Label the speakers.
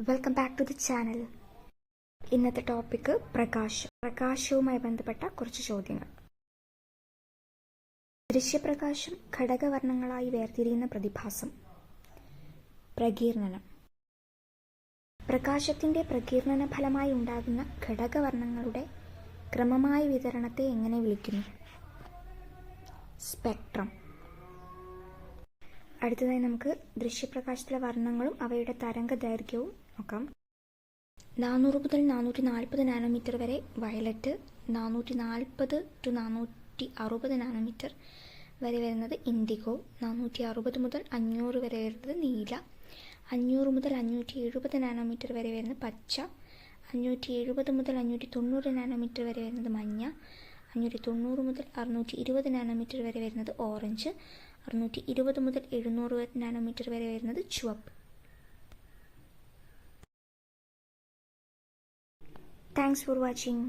Speaker 1: Welcome back to the channel. ഇന്നത്തെ topic പ്രകാശവുമായി ബന്ധപ്പെട്ട കുറച്ച് ചോദ്യങ്ങൾ. ദൃശ്യപ്രകാശം ഘടകവർണ്ണങ്ങളായി വേർതിരിയുന്ന പ്രതിഭാസം. പ്രകീർണനം. പ്രകാശത്തിന്റെ പ്രകീർണന ഫലമായി ഉണ്ടാകുന്ന ഘടകവർണ്ണങ്ങളുടെ ക്രമമായ വിതരണത്തെ എങ്ങനെ വിളിക്കുന്നു? സ്പെക്ട്രം. അടുത്തതായി നമുക്ക് ദൃശ്യപ്രകാശത്തിലെ വർണ്ണങ്ങളും അവയുടെ തരംഗദൈർഘ്യവും നോക്കാം. 400 മുതൽ 440 നാനോമീറ്റർ വരെ വയലറ്റ്, 440 to 460 നാനോമീറ്റർ വരെ വരുന്നത് ഇൻഡിഗോ, 460 മുതൽ 500 വരെ വരുന്നത് നീല, 500 മുതൽ 570 നാനോമീറ്റർ വരെ വരുന്നത് പച്ച, 570 മുതൽ 590 നാനോമീറ്റർ വരെ വരുന്നത് മഞ്ഞ, 590 മുതൽ 620 നാനോമീറ്റർ വരെ വരുന്നത് ഓറഞ്ച്, 620 മുതൽ 700 നാനോമീറ്റർ വരെ വരുന്നത് ചുവപ്പ്. Thanks for watching.